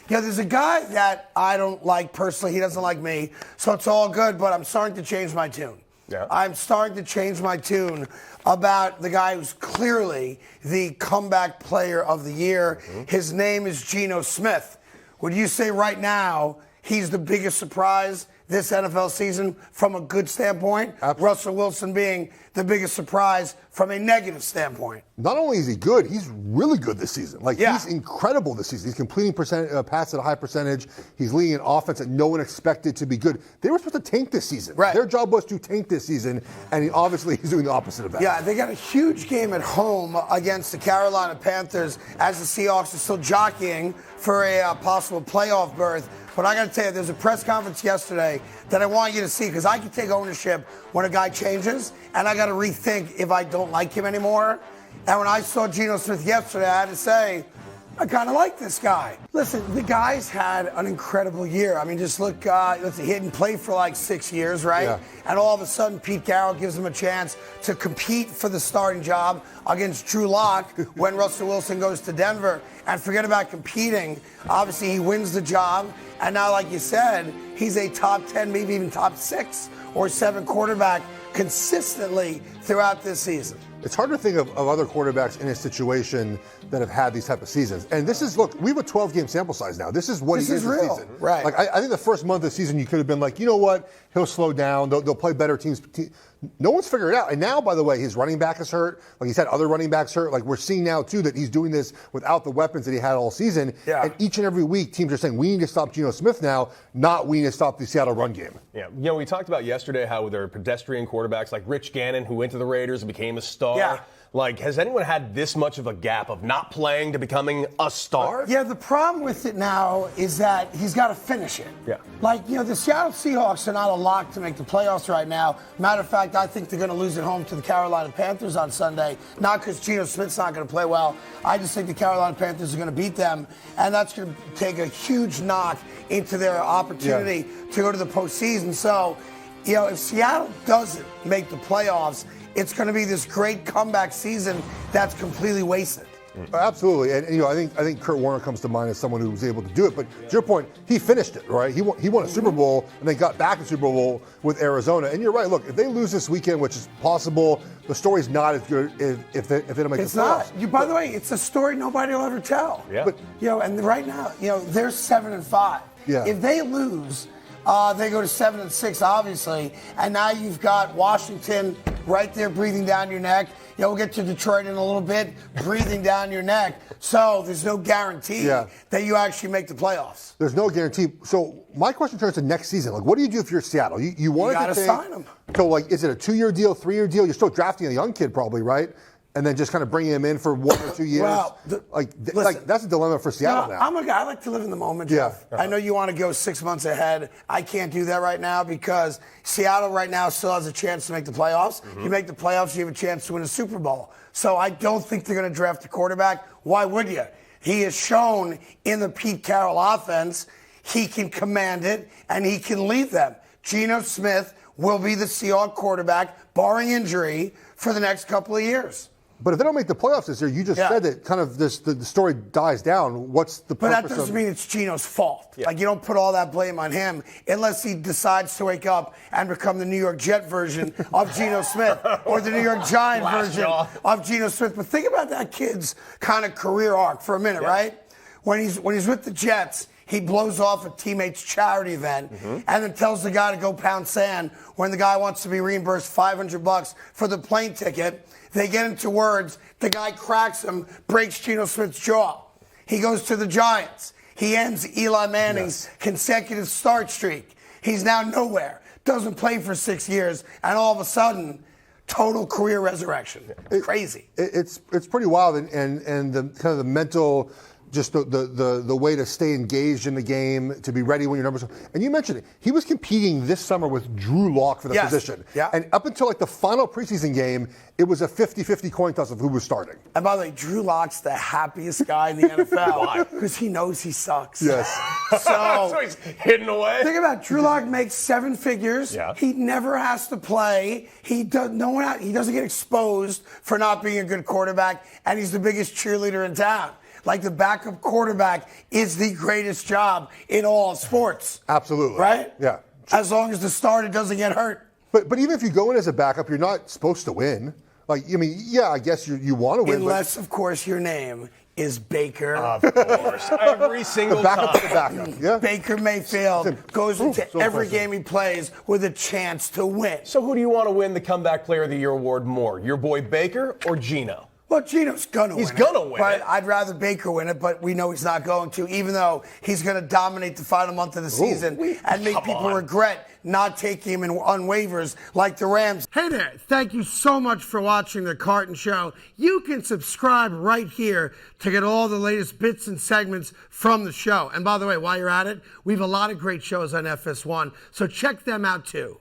There's a guy that I don't like personally. He doesn't like me, so it's all good, but I'm starting to change my tune. Yeah. I'm starting to change my tune about the guy who's clearly the comeback player of the year. Mm-hmm. His name is Geno Smith. Would you say right now he's the biggest surprise this NFL season from a good standpoint? Absolutely. Russell Wilson being the biggest surprise from a negative standpoint. Not only is he good, he's really good this season. He's incredible this season. He's completing passes at a high percentage. He's leading an offense that no one expected to be good. They were supposed to tank this season. Right. Their job was to tank this season, and he's doing the opposite of that. Yeah, they got a huge game at home against the Carolina Panthers as the Seahawks are still jockeying for a possible playoff berth. But I got to tell you, there's a press conference yesterday that I want you to see because I can take ownership when a guy changes, and I got to rethink if I don't like him anymore. And when I saw Geno Smith yesterday, I had to say, I kind of like this guy. Listen, the guy's had an incredible year. I mean, just look, he hadn't played for like 6 years, right? Yeah. And all of a sudden, Pete Carroll gives him a chance to compete for the starting job against Drew Lock when Russell Wilson goes to Denver. And forget about competing. Obviously, he wins the job. And now, like you said, he's a top 10, maybe even top 6 or 7 quarterback consistently throughout this season. It's hard to think of other quarterbacks in a situation that have had these type of seasons. And this is, look, we have a 12-game sample size now. This is what he is this real. season. Right. I think the first month of the season, you could have been like, you know what? He'll slow down. They'll play better teams. No one's figured it out. And now, by the way, his running back is hurt. He's had other running backs hurt. We're seeing now, too, that he's doing this without the weapons that he had all season. Yeah. And each and every week, teams are saying, we need to stop Geno Smith now, not we need to stop the Seattle run game. Yeah. We talked about yesterday how there are pedestrian quarterbacks like Rich Gannon, who went to the Raiders and became a star. Yeah. Has anyone had this much of a gap of not playing to becoming a star? Yeah, the problem with it now is that he's got to finish it. Yeah. The Seattle Seahawks are not a lock to make the playoffs right now. Matter of fact, I think they're going to lose at home to the Carolina Panthers on Sunday. Not because Geno Smith's not going to play well. I just think the Carolina Panthers are going to beat them, and that's going to take a huge knock into their opportunity to go to the postseason. So, if Seattle doesn't make the playoffs, it's going to be this great comeback season that's completely wasted. Absolutely, and I think Kurt Warner comes to mind as someone who was able to do it. But to your point, he finished it, right? He won a Super Bowl and then got back to Super Bowl with Arizona. And you're right. Look, if they lose this weekend, which is possible, the story's not as good if they don't make the playoffs. It's not. By the way, it's a story nobody will ever tell. Yeah. But and right now, they're 7-5. Yeah. If they lose, they go to 7-6, obviously, and now you've got Washington right there breathing down your neck. We'll get to Detroit in a little bit, breathing down your neck. So there's no guarantee that you actually make the playoffs. There's no guarantee. So my question turns to next season. What do you do if you're Seattle? You want to sign him. So is it a 2-year deal, 3-year deal? You're still drafting a young kid probably, right? And then just kind of bringing him in for 1 or 2 years. Well, listen, that's a dilemma for Seattle now. I'm a guy. I like to live in the moment, Jeff. I know you want to go 6 months ahead. I can't do that right now because Seattle right now still has a chance to make the playoffs. Mm-hmm. You make the playoffs, you have a chance to win a Super Bowl. So I don't think they're going to draft a quarterback. Why would you? He has shown in the Pete Carroll offense he can command it and he can lead them. Geno Smith will be the Seahawks quarterback, barring injury, for the next couple of years. But if they don't make the playoffs this year, you just said that kind of the story dies down. What's the purpose? But that doesn't mean it's Geno's fault. Yeah. You don't put all that blame on him unless he decides to wake up and become the New York Jet version of Geno Smith or the New York Giant version of Geno Smith. But think about that kid's kind of career arc for a minute, right? When he's with the Jets, he blows off a teammate's charity event and then tells the guy to go pound sand when the guy wants to be reimbursed $500 for the plane ticket. They get into words. The guy cracks him, breaks Geno Smith's jaw. He goes to the Giants. He ends Eli Manning's consecutive start streak. He's now nowhere. Doesn't play for 6 years. And all of a sudden, total career resurrection. Crazy. It's pretty wild. And the kind of the mental, just the way to stay engaged in the game, to be ready when your numbers. And you mentioned it. He was competing this summer with Drew Lock for the position. Yeah. And up until the final preseason game, it was a 50-50 coin toss of who was starting. And by the way, Drew Lock's the happiest guy in the NFL. Why? Because he knows he sucks. Yes. So he's hidden away. Think about it. Drew Lock makes 7 figures. Yeah. He never has to play. He doesn't get exposed for not being a good quarterback, and he's the biggest cheerleader in town. like the backup quarterback is the greatest job in all sports. Absolutely. Right? Yeah. As long as the starter doesn't get hurt. But even if you go in as a backup, you're not supposed to win. Like, I mean, yeah, I guess you want to win. Unless, of course, your name is Baker. Of course. Every single backup time. to the backup. Yeah. Baker Mayfield goes into so every impressive. game he plays with a chance to win. So who do you want to win the Comeback Player of the Year award more? Your boy Baker or Geno? Well, Geno's gonna win. He's gonna win But it. I'd rather Baker win it, but we know he's not going to, even though he's gonna dominate the final month of the season and make people regret not taking him on waivers like the Rams. Hey there, thank you so much for watching The Carton Show. You can subscribe right here to get all the latest bits and segments from the show. And by the way, while you're at it, we have a lot of great shows on FS1, so check them out too.